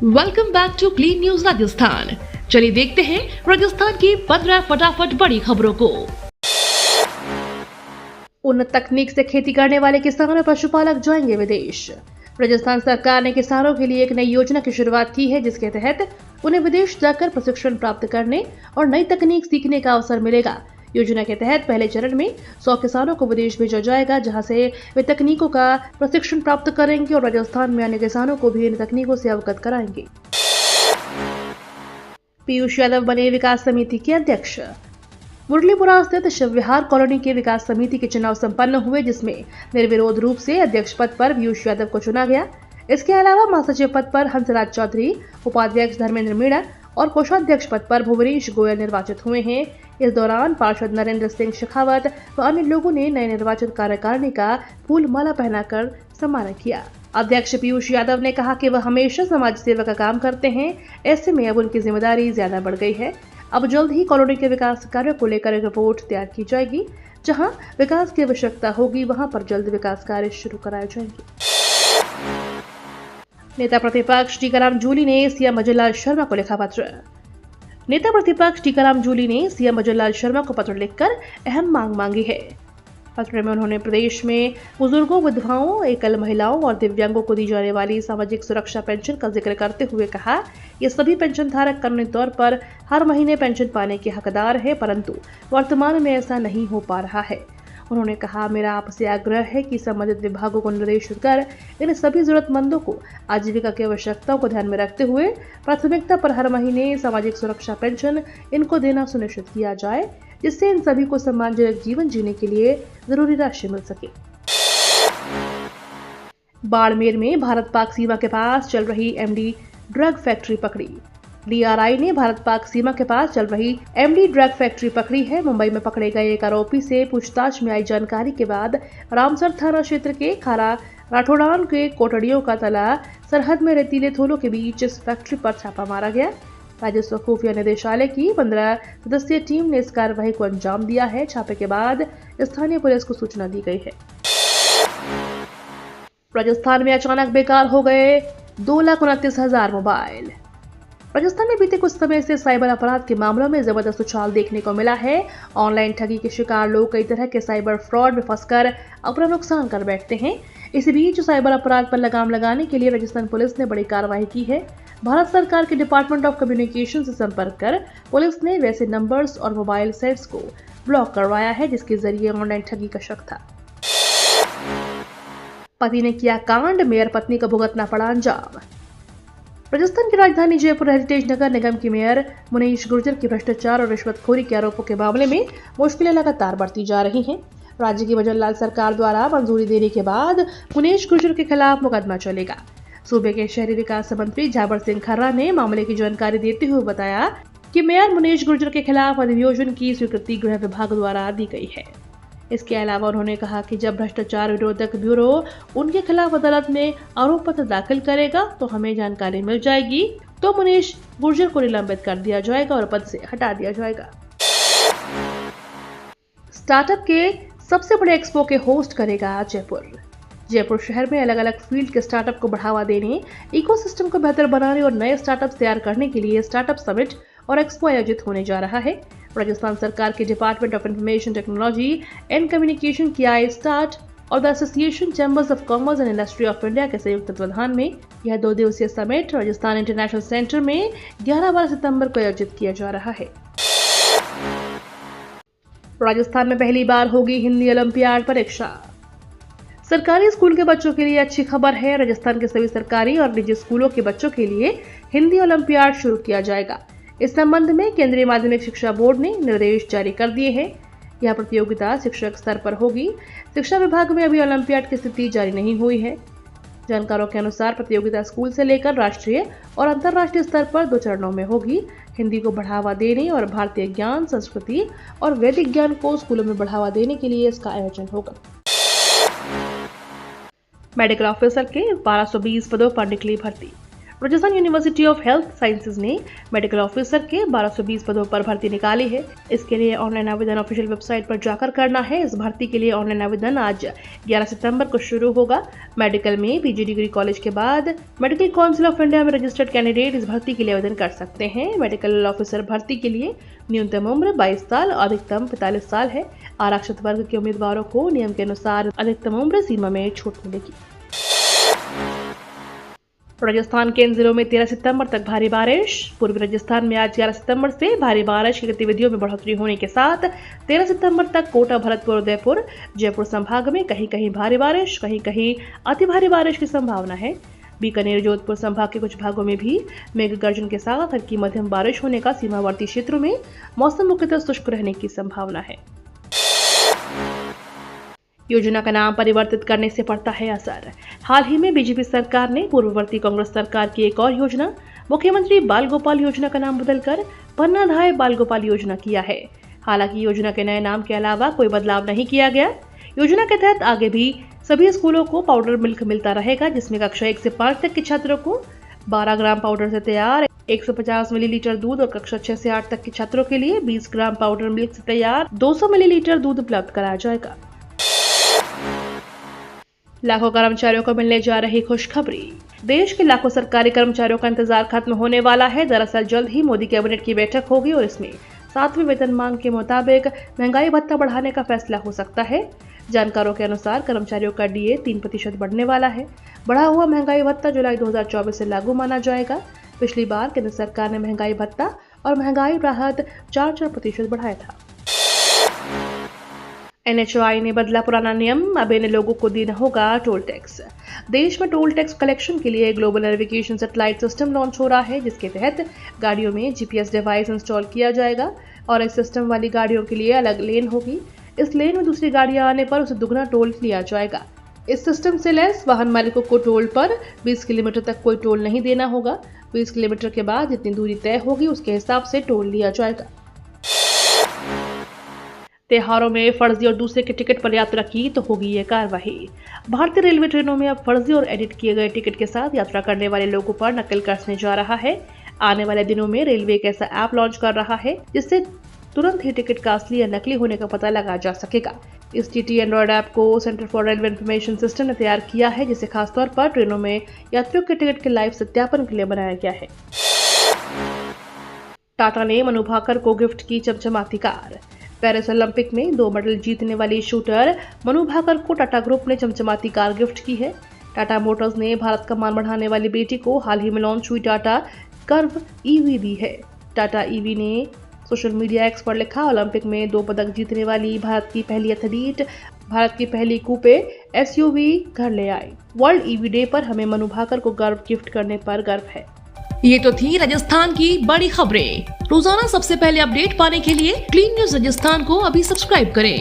Welcome back to clean news Rajasthan. चलिए देखते हैं राजस्थान की 15 फटाफट बड़ी खबरों को। उन्नत तकनीक से खेती करने वाले किसान और पशुपालक जाएंगे विदेश। राजस्थान सरकार ने किसानों के लिए एक नई योजना की शुरुआत की है, जिसके तहत उन्हें विदेश जाकर प्रशिक्षण प्राप्त करने और नई तकनीक सीखने का अवसर मिलेगा। योजना के तहत पहले चरण में 100 किसानों को विदेश भेजा जाएगा, जहां से वे तकनीकों का प्रशिक्षण प्राप्त करेंगे और राजस्थान में अन्य किसानों को भी इन तकनीकों से अवगत कराएंगे। पीयूष यादव बने विकास समिति के अध्यक्ष। मुरलीपुरा स्थित शिव विहार कॉलोनी के विकास समिति के चुनाव संपन्न हुए, जिसमें निर्विरोध रूप से अध्यक्ष पद पर पीयूष यादव को चुना गया। इसके अलावा महासचिव पद पर हंसराज चौधरी, उपाध्यक्ष धर्मेंद्र मीणा और कोषाध्यक्ष पद पर भुवनेश गोयल निर्वाचित हुए हैं। इस दौरान पार्षद नरेंद्र सिंह शेखावत व अन्य लोगों ने नए निर्वाचित कार्यकारिणी का फूल माला पहनाकर सम्मान किया। अध्यक्ष पीयूष यादव ने कहा कि वह हमेशा समाज सेवा का काम करते हैं। ऐसे में अब उनकी जिम्मेदारी ज्यादा बढ़ गई है। अब जल्द ही कॉलोनी के विकास कार्यों को लेकर एक रिपोर्ट तैयार की जाएगी। जहां विकास की आवश्यकता होगी, वहां पर जल्द विकास कार्य शुरू कराए जाएंगे। नेता प्रतिपक्ष टीकाराम जूली ने सीएम अजय लाल शर्मा को लिखा पत्र। नेता प्रतिपक्ष टीकाराम जूली ने सीएम अजय लाल शर्मा को पत्र लिखकर अहम मांग मांगी है। पत्र में उन्होंने प्रदेश में बुजुर्गों, विधवाओं, एकल महिलाओं और दिव्यांगों को दी जाने वाली सामाजिक सुरक्षा पेंशन का जिक्र करते हुए कहा, ये सभी पेंशन धारक कानूनी तौर पर हर महीने पेंशन पाने के हकदार है, परंतु वर्तमान में ऐसा नहीं हो पा रहा है। उन्होंने कहा, मेरा आपसे आग्रह है कि संबंधित विभागों को निर्देशित कर इन सभी जरूरतमंदों को आजीविका की आवश्यकताओं को ध्यान में रखते हुए प्राथमिकता पर हर महीने सामाजिक सुरक्षा पेंशन इनको देना सुनिश्चित किया जाए, जिससे इन सभी को सम्मानजनक जीवन जीने के लिए जरूरी राशि मिल सके। बाड़मेर में भारत पाक सीमा के पास चल रही एमडी ड्रग फैक्ट्री पकड़ी। डीआरआई ने भारत पाक सीमा के पास चल रही एमडी ड्रग फैक्ट्री पकड़ी है। मुंबई में पकड़े गए एक आरोपी से पूछताछ में आई जानकारी के बाद रामसर थाना क्षेत्र के खारा राठौड़ान के कोटड़ियों का तला सरहद में रेतीले थोलों के बीच इस फैक्ट्री पर छापा मारा गया। राजस्व खुफिया निदेशालय की 15 सदस्यीय टीम ने इस कार्रवाई को अंजाम दिया है। छापे के बाद स्थानीय पुलिस को सूचना दी गई है। राजस्थान में अचानक बेकार हो गए 2,29,000 मोबाइल। राजस्थान में बीते कुछ समय से साइबर अपराध के मामलों में जबरदस्त उछाल देखने को मिला है। ऑनलाइन ठगी के शिकार लोग कई तरह के साइबर फ्रॉड में फंसकर अपना नुकसान कर बैठते हैं। इसी बीच साइबर अपराध पर लगाम लगाने के लिए राजस्थान पुलिस ने बड़ी कार्रवाई की है। भारत सरकार के डिपार्टमेंट ऑफ कम्युनिकेशन से संपर्क कर पुलिस ने वैसे नंबर्स और मोबाइल सेट्स को ब्लॉक करवाया है, जिसके जरिए ऑनलाइन ठगी का शक था। पति ने किया कांड, मेयर पत्नी का भुगतना पड़ा अंजाम। राजस्थान की राजधानी जयपुर हेरिटेज नगर निगम की मेयर मुनीश गुर्जर की भ्रष्टाचार और रिश्वतखोरी के आरोपों के मामले में मुश्किलें लगातार बढ़ती जा रही हैं। राज्य की भजनलाल सरकार द्वारा मंजूरी देने के बाद मुनीश गुर्जर के खिलाफ मुकदमा चलेगा। सूबे के शहरी विकास मंत्री झाबर सिंह खर्रा ने मामले की जानकारी देते हुए बताया कि मेयर मुनीश गुर्जर के खिलाफ अधिनियोजन की स्वीकृति गृह विभाग द्वारा दी गई है। इसके अलावा उन्होंने कहा कि जब भ्रष्टाचार विरोधक ब्यूरो उनके खिलाफ अदालत में आरोप पत्र दाखिल करेगा तो हमें जानकारी मिल जाएगी, तो मुनीश गुर्जर को निलंबित कर दिया जाएगा और पद से हटा दिया जाएगा। स्टार्टअप के सबसे बड़े एक्सपो के होस्ट करेगा जयपुर। जयपुर शहर में अलग अलग फील्ड के स्टार्टअप को बढ़ावा देने, इकोसिस्टम को बेहतर बनाने और नए स्टार्टअप तैयार करने के लिए स्टार्टअप समिट और एक्सपो आयोजित होने जा रहा है। राजस्थान सरकार के department of information technology and communication की आई स्टार्ट और the association chambers of commerce and industry of India के संयुक्त तत्वाधान में यह 2 दिवसीय समिट राजस्थान इंटरनेशनल सेंटर में 11-12 सितंबर को आयोजित किया जा रहा है। राजस्थान में पहली बार होगी हिंदी ओलंपियाड परीक्षा। सरकारी स्कूल के बच्चों के लिए अच्छी खबर है। राजस्थान के सभी सरकारी और निजी स्कूलों के बच्चों के लिए हिंदी ओलंपियाड शुरू किया जाएगा। इस संबंध में केंद्रीय माध्यमिक शिक्षा बोर्ड ने निर्देश जारी कर दिए हैं। यह प्रतियोगिता शिक्षक स्तर पर होगी। शिक्षा विभाग में अभी ओलंपियाड की स्थिति जारी नहीं हुई है। जानकारों के अनुसार प्रतियोगिता स्कूल से लेकर राष्ट्रीय और अंतर्राष्ट्रीय स्तर पर 2 चरणों में होगी। हिंदी को बढ़ावा देने और भारतीय ज्ञान, संस्कृति और वैदिक ज्ञान को स्कूलों में बढ़ावा देने के लिए इसका आयोजन होगा। मेडिकल ऑफिसर के 1220 पदों पर निकली भर्ती। Rajasthan university of health sciences ने मेडिकल ऑफिसर के 1220 पदों पर भर्ती निकाली है। इसके लिए ऑनलाइन आवेदन ऑफिशियल वेबसाइट पर जाकर करना है। इस भर्ती के लिए ऑनलाइन आवेदन आज 11 सितंबर को शुरू होगा। मेडिकल में पीजी डिग्री कॉलेज के बाद मेडिकल काउंसिल ऑफ इंडिया में रजिस्टर्ड कैंडिडेट इस भर्ती के लिए आवेदन कर सकते हैं। मेडिकल ऑफिसर भर्ती के लिए न्यूनतम उम्र 22 साल और अधिकतम 45 साल है। आरक्षित वर्ग के उम्मीदवारों को नियम के अनुसार अधिकतम उम्र सीमा में छूट मिलेगी। राजस्थान के इन जिलों में 13 सितंबर तक भारी बारिश। पूर्वी राजस्थान में आज 11 सितंबर से भारी बारिश की गतिविधियों में बढ़ोतरी होने के साथ 13 सितंबर तक कोटा, भरतपुर, उदयपुर, जयपुर संभाग में कहीं कहीं भारी बारिश, कहीं कहीं अति भारी बारिश की संभावना है। बीकानेर, जोधपुर संभाग के कुछ भागों में भी मेघ गर्जन के साथ हल्की मध्यम बारिश होने का, सीमावर्ती क्षेत्रों में मौसम मुख्यतः शुष्क रहने की संभावना है। योजना का नाम परिवर्तित करने से पड़ता है असर। हाल ही में बीजेपी सरकार ने पूर्ववर्ती कांग्रेस सरकार की एक और योजना मुख्यमंत्री बाल गोपाल योजना का नाम बदलकर पन्नाधाय बाल गोपाल योजना किया है। हालांकि योजना के नए नाम के अलावा कोई बदलाव नहीं किया गया। योजना के तहत आगे भी सभी स्कूलों को पाउडर मिल्क मिलता रहेगा, जिसमें कक्षा 1 से 5 तक के छात्रों को 12 ग्राम पाउडर से तैयार 150 मिलीलीटर दूध और कक्षा 6 से 8 तक के छात्रों के लिए 20 ग्राम पाउडर मिल्क से तैयार 200 मिलीलीटर दूध उपलब्ध कराया जाएगा। लाखों कर्मचारियों को मिलने जा रही खुशखबरी। देश के लाखों सरकारी कर्मचारियों का इंतजार खत्म होने वाला है। दरअसल जल्द ही मोदी कैबिनेट की बैठक होगी और इसमें 7वें वेतनमान के मुताबिक महंगाई भत्ता बढ़ाने का फैसला हो सकता है। जानकारों के अनुसार कर्मचारियों का डीए 3% बढ़ने वाला है। बढ़ा हुआ महंगाई भत्ता जुलाई 2024 से लागू माना जाएगा। पिछली बार केंद्र सरकार ने महंगाई भत्ता और महंगाई राहत 4% बढ़ाया था। NHAI ने बदला पुराना नियम, अब इन लोगों को देना होगा टोल टैक्स। देश में टोल टैक्स कलेक्शन के लिए global navigation satellite system launch हो रहा है, जिसके तहत गाड़ियों में GPS डिवाइस इंस्टॉल किया जाएगा और इस सिस्टम वाली गाड़ियों के लिए अलग लेन होगी। इस लेन में दूसरी गाड़ियां आने पर उसे दुगना टोल लिया जाएगा। इस सिस्टम से लैस वाहन मालिकों को टोल पर 20 किलोमीटर तक कोई टोल नहीं देना होगा। 20 किलोमीटर के बाद जितनी दूरी तय होगी उसके हिसाब से टोल लिया जाएगा। त्योहारों में फर्जी और दूसरे के टिकट पर यात्रा की तो होगी ये कार्रवाई। भारतीय रेलवे ट्रेनों में अब फर्जी और एडिट किए गए टिकट के साथ यात्रा करने वाले लोगों पर नकल कसने जा रहा है। आने वाले दिनों में रेलवे एक ऐसा ऐप लॉन्च कर रहा है जिससे तुरंत ही टिकट का असली या नकली होने का पता लगा जा सकेगा। इस TT एंड्रॉयड ऐप को centre for railway information system ने तैयार किया है, जिसे खासतौर पर ट्रेनों में यात्रियों के टिकट के लाइव सत्यापन के लिए बनाया गया है। टाटा ने मनु भाकर को गिफ्ट की चमचमाती कार। पेरिस ओलंपिक में 2 मेडल जीतने वाली शूटर मनु भाकर को टाटा ग्रुप ने चमचमाती कार गिफ्ट की है। टाटा मोटर्स ने भारत का मान बढ़ाने वाली बेटी को हाल ही में लॉन्च हुई टाटा कर्व EV दी है। टाटा EV ने सोशल मीडिया एक्स पर लिखा, ओलंपिक में 2 पदक जीतने वाली भारत की पहली एथलीट, भारत की पहली कूपे SUV घर ले आई। वर्ल्ड EV डे पर हमें मनु भाकर को गर्व गिफ्ट करने पर गर्व है। ये तो थी राजस्थान की बड़ी खबरें। रोजाना सबसे पहले अपडेट पाने के लिए क्लीन न्यूज राजस्थान को अभी सब्सक्राइब करें।